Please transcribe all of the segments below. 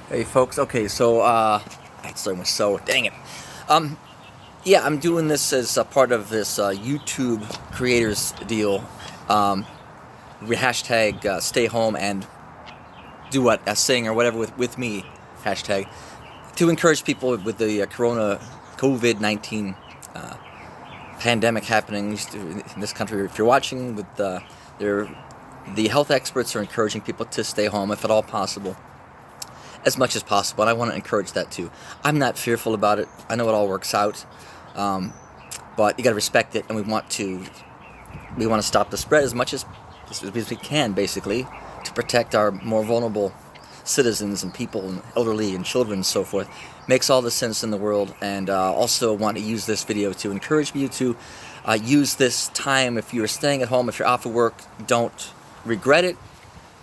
Hey folks, okay, so that story was so dang it. Um, yeah, I'm doing this as a part of this YouTube creators deal. Um, we hashtag stay home and do what sing or whatever with me hashtag to encourage people with the Corona COVID-19 uh, pandemic happening in this country. If you're watching, with the health experts are encouraging people to stay home if at all possible, as much as possible, and I want to encourage that too. I'm not fearful about it. I know it all works out, um, but you got to respect it, and we want to stop the spread as we can, basically, to protect our more vulnerable citizens and people and elderly and children and so forth. Makes all the sense in the world, and also want to use this video to encourage you to use this time. If you're staying at home, if you're off of work, don't regret it.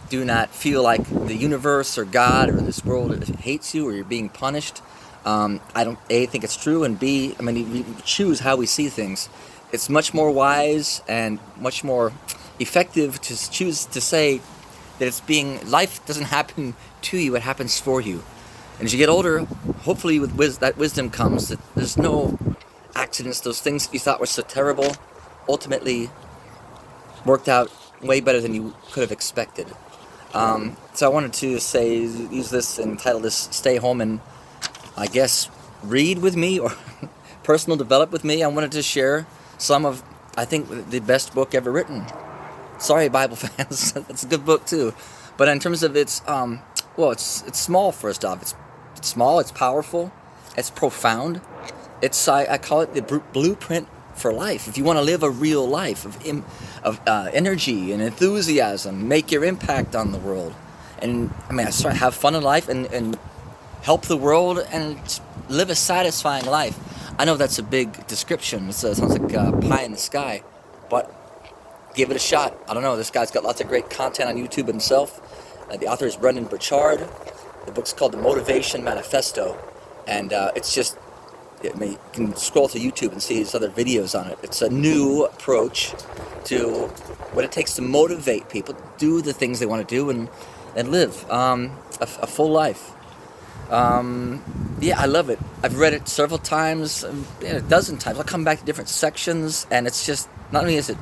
Do not feel like the universe or God or this world hates you or you're being punished. I don't think it's true, and B, I mean, we choose how we see things. It's much more wise and much more effective to choose to say that life doesn't happen to you, it happens for you. And as you get older, hopefully that wisdom comes that there's no accidents. Those things you thought were so terrible ultimately worked out way better than you could have expected. So I wanted to use this and title this "Stay Home" and I guess read with me or personal develop with me. I wanted to share some of, I think, the best book ever written. Sorry, Bible fans, it's a good book too. But in terms of it's small. First off, it's small, it's powerful, it's profound. I call it the blueprint for life. If you want to live a real life of energy and enthusiasm, make your impact on the world, and I mean, have fun in life and help the world and live a satisfying life. I know that's a big description. It sounds like pie in the sky, but give it a shot. I don't know. This guy's got lots of great content on YouTube himself. The author is Brendan Burchard. The book's called the Motivation Manifesto, and it's just, I mean, you can scroll to YouTube and see his other videos on it. It's a new approach to what it takes to motivate people to do the things they want to do and live a full life. Yeah, I love it. I've read it several times, a dozen times. I'll come back to different sections, and it's just, not only is it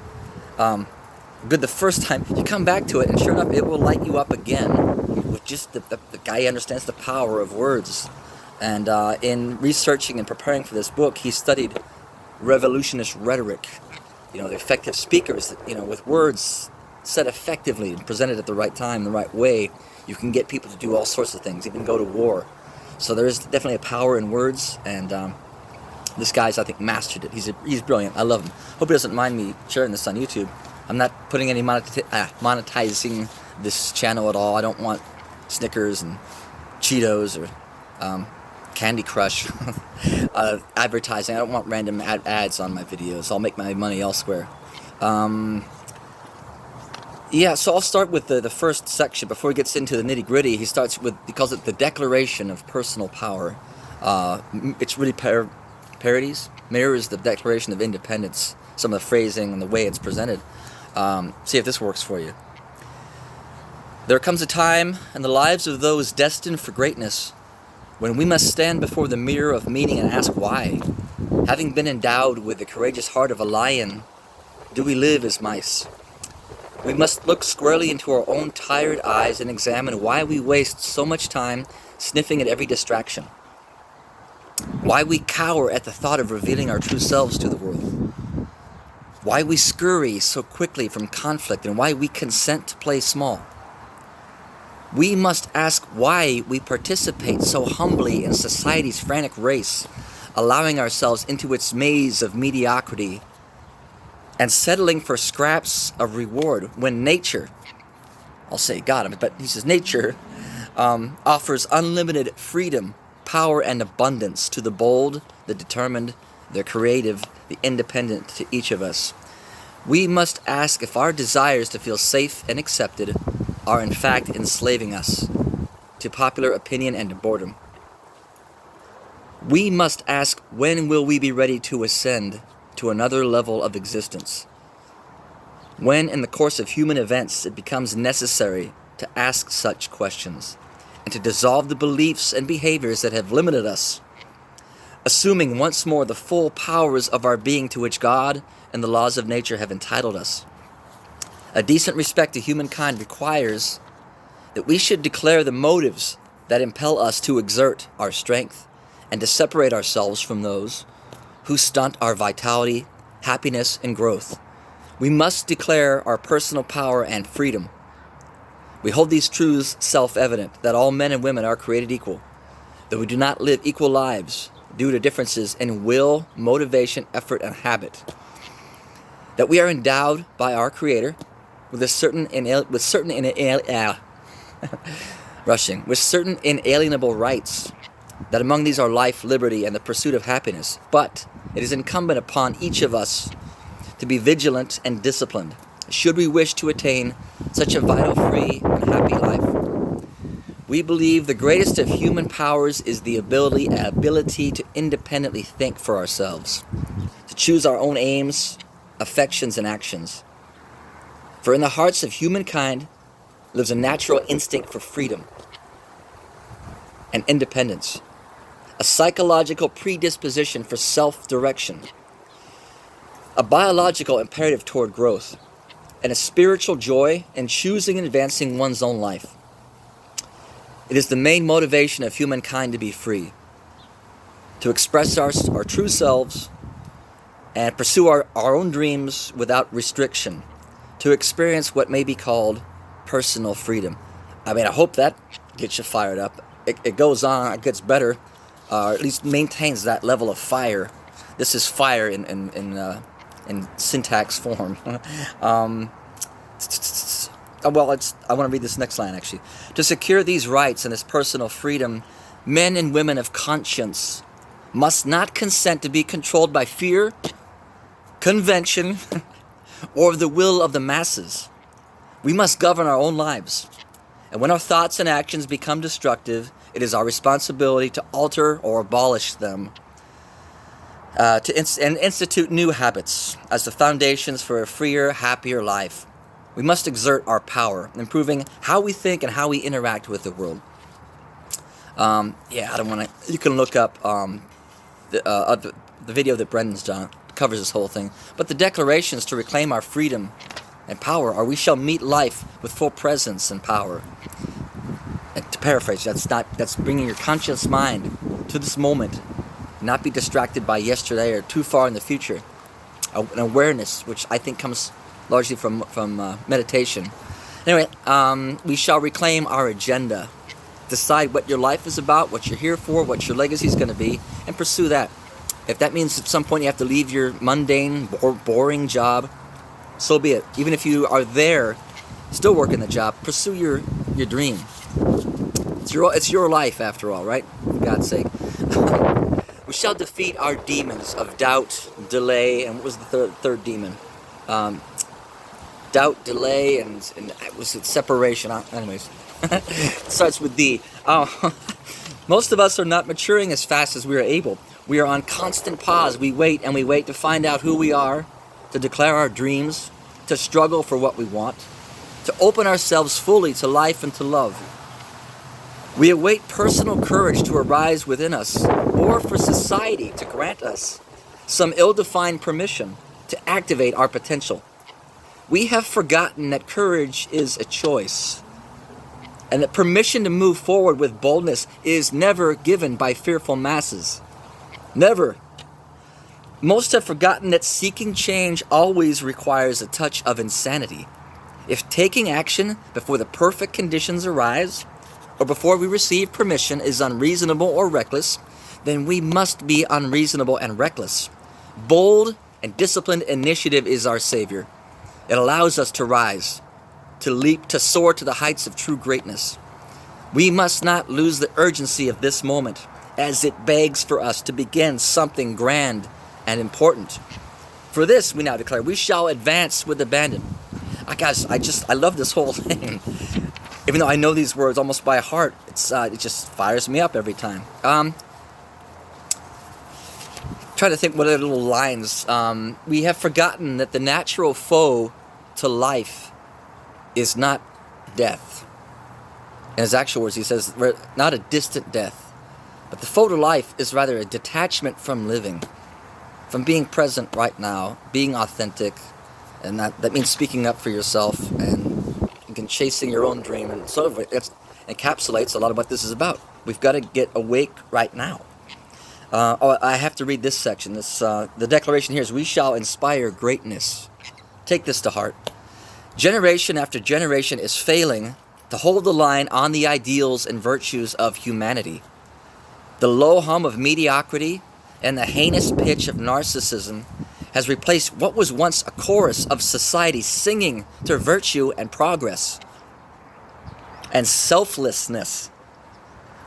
good the first time, you come back to it, and sure enough, it will light you up again with just the guy understands the power of words. And in researching and preparing for this book, he studied revolutionist rhetoric, the effective speakers, with words said effectively and presented at the right time, the right way. You can get people to do all sorts of things, even go to war. So there is definitely a power in words, and this guy's, I think, mastered it. He's brilliant. I love him. Hope he doesn't mind me sharing this on YouTube. I'm not putting any monetizing this channel at all. I don't want Snickers and Cheetos or Candy Crush advertising. I don't want random ads on my videos. I'll make my money elsewhere. Yeah, so I'll start with the first section. Before he gets into the nitty-gritty, he calls it the Declaration of Personal Power. It's really parodies, mirrors the Declaration of Independence, some of the phrasing and the way it's presented. See if this works for you. There comes a time in the lives of those destined for greatness when we must stand before the mirror of meaning and ask why. Having been endowed with the courageous heart of a lion, do we live as mice? We must look squarely into our own tired eyes and examine why we waste so much time sniffing at every distraction. Why we cower at the thought of revealing our true selves to the world. Why we scurry so quickly from conflict, and why we consent to play small. We must ask why we participate so humbly in society's frantic race, allowing ourselves into its maze of mediocrity and settling for scraps of reward when nature, I'll say God, but he says nature offers unlimited freedom, power, and abundance to the bold, the determined, the creative, the independent, to each of us. We must ask if our desires to feel safe and accepted are in fact enslaving us to popular opinion and to boredom. We must ask, when will we be ready to ascend to another level of existence? When in the course of human events it becomes necessary to ask such questions, and to dissolve the beliefs and behaviors that have limited us, assuming once more the full powers of our being to which God and the laws of nature have entitled us. A decent respect to humankind requires that we should declare the motives that impel us to exert our strength and to separate ourselves from those who stunt our vitality, happiness, and growth. We must declare our personal power and freedom. We hold these truths self-evident, that all men and women are created equal, that we do not live equal lives due to differences in will, motivation, effort, and habit, that we are endowed by our Creator with certain inalienable rights, that among these are life, liberty, and the pursuit of happiness. But it is incumbent upon each of us to be vigilant and disciplined, should we wish to attain such a vital, free, and happy life. We believe the greatest of human powers is the ability to independently think for ourselves, to choose our own aims, affections, and actions. For in the hearts of humankind lives a natural instinct for freedom and independence, a psychological predisposition for self-direction, a biological imperative toward growth, and a spiritual joy in choosing and advancing one's own life. It is the main motivation of humankind to be free, to express our true selves and pursue our own dreams without restriction, to experience what may be called personal freedom. I mean, I hope that gets you fired up. It goes on, it gets better, or at least maintains that level of fire. This is fire in syntax form. I want to read this next line, actually. To secure these rights and this personal freedom, men and women of conscience must not consent to be controlled by fear, convention, or the will of the masses. We must govern our own lives. And when our thoughts and actions become destructive, it is our responsibility to alter or abolish them, and institute new habits as the foundations for a freer, happier life. We must exert our power, improving how we think and how we interact with the world. I don't want to. You can look up the video that Brendan's done. Covers this whole thing. But the declarations to reclaim our freedom and power are: we shall meet life with full presence and power. And to paraphrase, that's bringing your conscious mind to this moment, not be distracted by yesterday or too far in the future. An awareness, which I think comes largely from meditation. Anyway, we shall reclaim our agenda, decide what your life is about, what you're here for, what your legacy is going to be, and pursue that. If that means at some point you have to leave your mundane or boring job, so be it. Even if you are there, still working the job, pursue your dream. It's your life after all, right? For God's sake. We shall defeat our demons of doubt, delay, and what was the third demon? Doubt, delay, and was it separation? Anyways, it starts with D. Most of us are not maturing as fast as we are able. We are on constant pause. We wait and we wait to find out who we are, to declare our dreams, to struggle for what we want, to open ourselves fully to life and to love. We await personal courage to arise within us, or for society to grant us some ill-defined permission to activate our potential. We have forgotten that courage is a choice, and that permission to move forward with boldness is never given by fearful masses. Never. Most have forgotten that seeking change always requires a touch of insanity. If taking action before the perfect conditions arise, or before we receive permission, is unreasonable or reckless, then we must be unreasonable and reckless. Bold and disciplined initiative is our savior. It allows us to rise, to leap, to soar to the heights of true greatness. We must not lose the urgency of this moment, as it begs for us to begin something grand and important. For this, we now declare, we shall advance with abandon. I love this whole thing. Even though I know these words almost by heart, it just fires me up every time. Try to think what other little lines. We have forgotten that the natural foe to life is not death. In his actual words, he says, not a distant death, but the photo life is rather a detachment from living, from being present right now, being authentic, and that means speaking up for yourself and chasing your own dream, and sort of it encapsulates a lot of what this is about. We've got to get awake right now. I have to read this section. The declaration here is, we shall inspire greatness. Take this to heart. Generation after generation is failing to hold the line on the ideals and virtues of humanity. The low hum of mediocrity and the heinous pitch of narcissism has replaced what was once a chorus of society singing to virtue and progress and selflessness.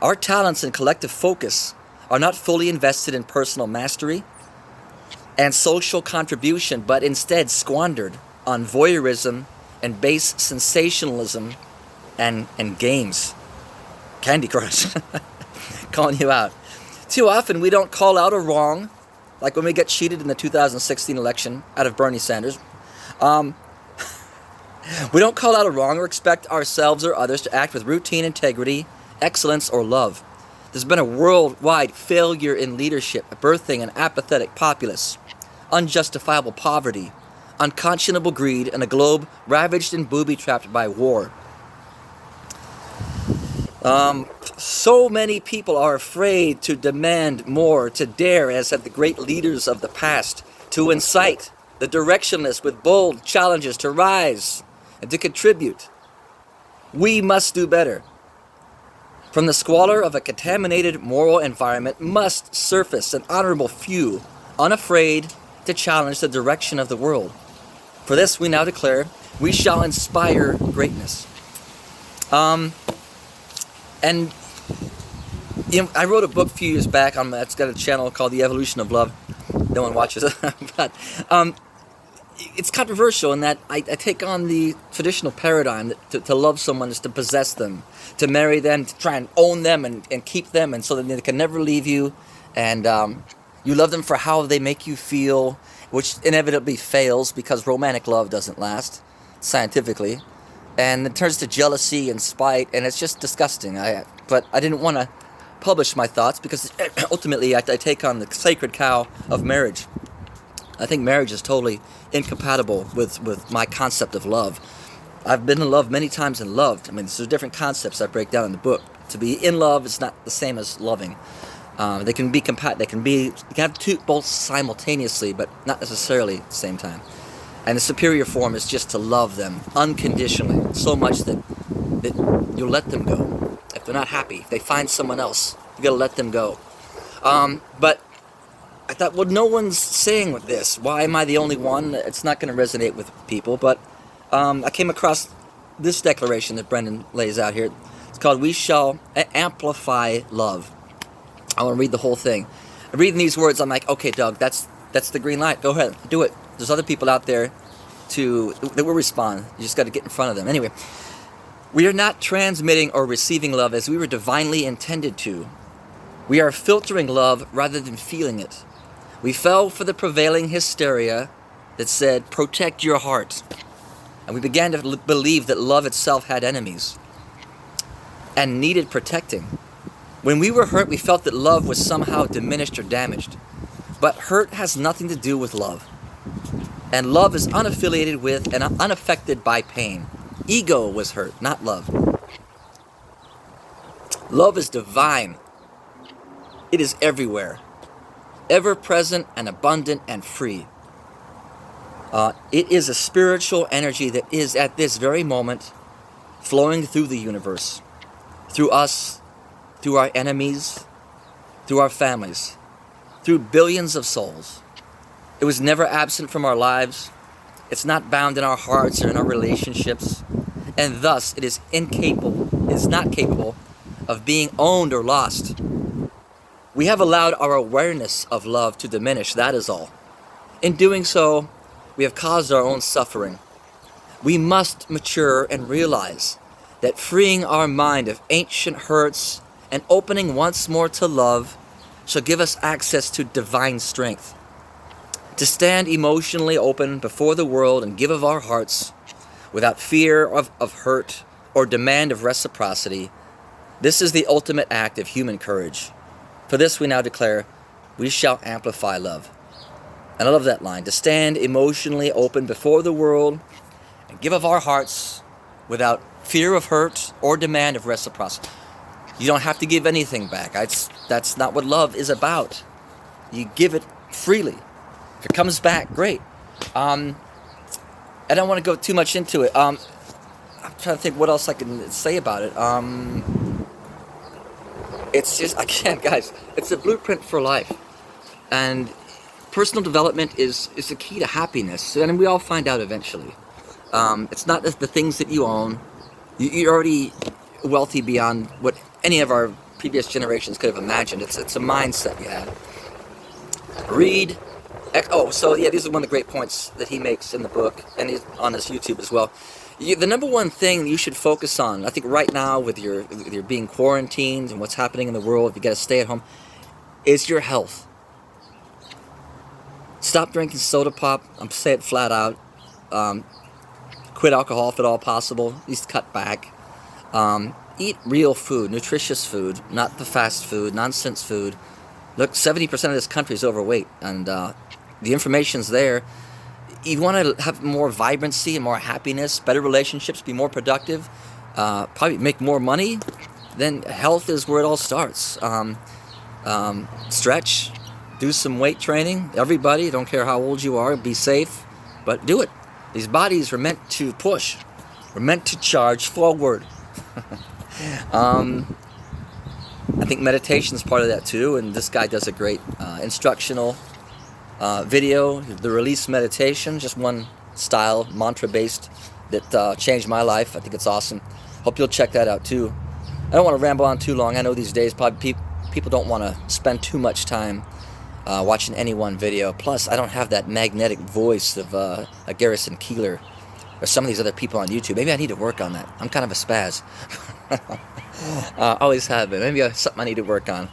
Our talents and collective focus are not fully invested in personal mastery and social contribution, but instead squandered on voyeurism and base sensationalism and games. Candy Crush. Calling you out. Too often we don't call out a wrong, like when we get cheated in the 2016 election out of Bernie Sanders. We don't call out a wrong or expect ourselves or others to act with routine integrity, excellence, or love. There's been a worldwide failure in leadership, birthing an apathetic populace, unjustifiable poverty, unconscionable greed, and a globe ravaged and booby-trapped by war. So many people are afraid to demand more, to dare, as have the great leaders of the past, to incite the directionless with bold challenges to rise and to contribute. We must do better. From the squalor of a contaminated moral environment must surface an honorable few, unafraid to challenge the direction of the world. For this we now declare, we shall inspire greatness. And I wrote a book a few years back. It's got a channel called The Evolution of Love. No one watches it. But it's controversial in that I take on the traditional paradigm that to love someone is to possess them, to marry them, to try and own them and keep them, and so that they can never leave you. And you love them for how they make you feel, which inevitably fails because romantic love doesn't last, scientifically. And it turns to jealousy and spite, and it's just disgusting. But I didn't want to publish my thoughts because ultimately I take on the sacred cow of marriage. I think marriage is totally incompatible with my concept of love. I've been in love many times and loved. I mean, there's different concepts I break down in the book. To be in love is not the same as loving. They can be you can have both simultaneously, but not necessarily at the same time. And the superior form is just to love them unconditionally, so much that you'll let them go. If they're not happy, if they find someone else, you gotta let them go. But I thought, well, no one's saying this. Why am I the only one? It's not going to resonate with people. But I came across this declaration that Brendan lays out here. It's called, we shall amplify love. I want to read the whole thing. Reading these words, I'm like, okay, Doug, that's the green light. Go ahead, do it. There's other people out there that will respond. You just got to get in front of them. Anyway, we are not transmitting or receiving love as we were divinely intended to. We are filtering love rather than feeling it. We fell for the prevailing hysteria that said, protect your heart. And we began to believe that love itself had enemies and needed protecting. When we were hurt, we felt that love was somehow diminished or damaged. But hurt has nothing to do with love. And love is unaffiliated with and unaffected by pain. Ego was hurt, not love. Love is divine. It is everywhere, ever-present and abundant and free. It is a spiritual energy that is at this very moment flowing through the universe, through us, through our enemies, through our families, through billions of souls. It was never absent from our lives. It's not bound in our hearts or in our relationships, and thus it is not capable of being owned or lost. We have allowed our awareness of love to diminish, that is all. In doing so, we have caused our own suffering. We must mature and realize that freeing our mind of ancient hurts and opening once more to love shall give us access to divine strength. To stand emotionally open before the world and give of our hearts without fear of hurt or demand of reciprocity, this is the ultimate act of human courage. For this we now declare, we shall amplify love. And I love that line, to stand emotionally open before the world and give of our hearts without fear of hurt or demand of reciprocity. You don't have to give anything back. That's not what love is about. You give it freely. If it comes back, great. I don't want to go too much into it. I'm trying to think what else I can say about it. It's just, again, guys, it's a blueprint for life. And personal development is the key to happiness. And we all find out eventually. It's not the things that you own. You're already wealthy beyond what any of our previous generations could have imagined. It's a mindset you have. Read. So yeah, these are one of the great points that he makes in the book, and he's on his YouTube as well. The number one thing you should focus on, I think right now with your being quarantined and what's happening in the world, if you got to stay at home, is your health. Stop drinking soda pop. I'm saying it flat out. Quit alcohol if at all possible. At least cut back. Eat real food, nutritious food, not the fast food, nonsense food. Look, 70% of this country is overweight, and the information's there. You want to have more vibrancy and more happiness, better relationships, be more productive, probably make more money, then health is where it all starts. Stretch, do some weight training. Everybody, don't care how old you are, be safe, but do it. These bodies were meant to push. We're meant to charge forward. I think meditation is part of that too, and this guy does a great instructional video, the Release Meditation, just one style, mantra-based, that changed my life. I think it's awesome. Hope you'll check that out too. I don't want to ramble on too long. I know these days probably people don't want to spend too much time watching any one video. Plus, I don't have that magnetic voice of a Garrison Keillor or some of these other people on YouTube. Maybe I need to work on that. I'm kind of a spaz. Always have been. Maybe something I need to work on.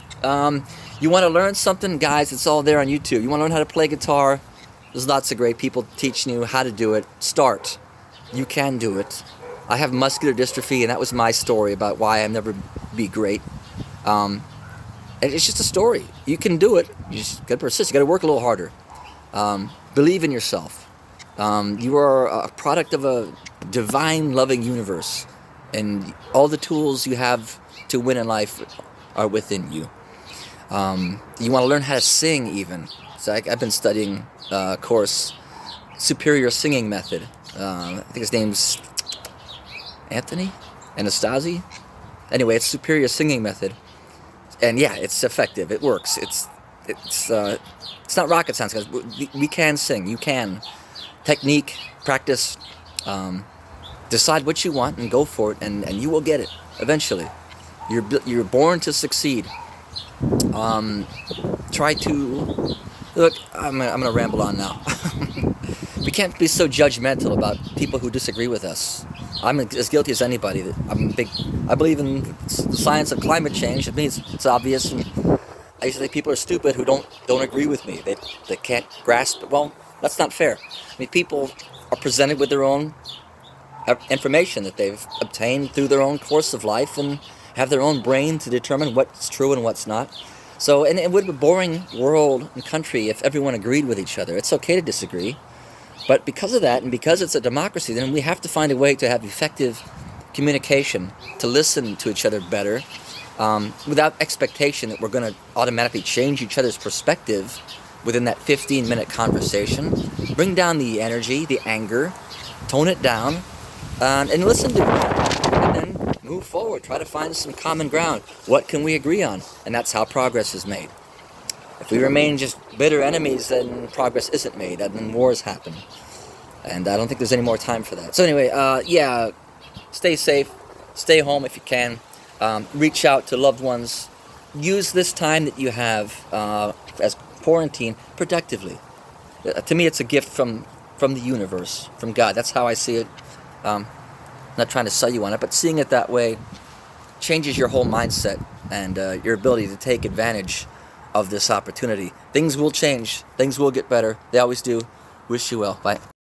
You want to learn something? Guys, it's all there on YouTube. You want to learn how to play guitar? There's lots of great people teaching you how to do it. Start. You can do it. I have muscular dystrophy, and that was my story about why I'll never be great. And it's just a story. You can do it. You just got to persist. You got to work a little harder. Believe in yourself. You are a product of a divine, loving universe. And all the tools you have to win in life are within you. You want to learn how to sing even. So I've been studying a course, Superior Singing Method. I think his name's Anthony Anastasi. Anyway, it's Superior Singing Method. And yeah, it's effective. It works. It's not rocket science, guys. We can sing. You can. Technique, practice, decide what you want and go for it, and you will get it eventually. You're born to succeed. Try to look. I'm gonna ramble on now. We can't be so judgmental about people who disagree with us. I'm as guilty as anybody. I believe in the science of climate change. It means it's obvious. And I used to think people are stupid who don't agree with me. They can't grasp it. Well, that's not fair. I mean, people are presented with their own information that they've obtained through their own course of life and have their own brain to determine what's true and what's not. So, and it would be a boring world and country if everyone agreed with each other. It's okay to disagree. But because of that, and because it's a democracy, then we have to find a way to have effective communication, to listen to each other better, without expectation that we're going to automatically change each other's perspective within that 15-minute conversation. Bring down the energy, the anger, tone it down, and listen to it. And then move forward. Try to find some common ground. What can we agree on? And that's how progress is made. If we remain just bitter enemies, then progress isn't made, and then wars happen. And I don't think there's any more time for that. So anyway, stay safe, stay home if you can, reach out to loved ones, use this time that you have as quarantine productively. To me, it's a gift from the universe, from God. That's how I see it. Not trying to sell you on it, but seeing it that way changes your whole mindset and your ability to take advantage of this opportunity. Things will change. Things will get better. They always do. Wish you well. Bye.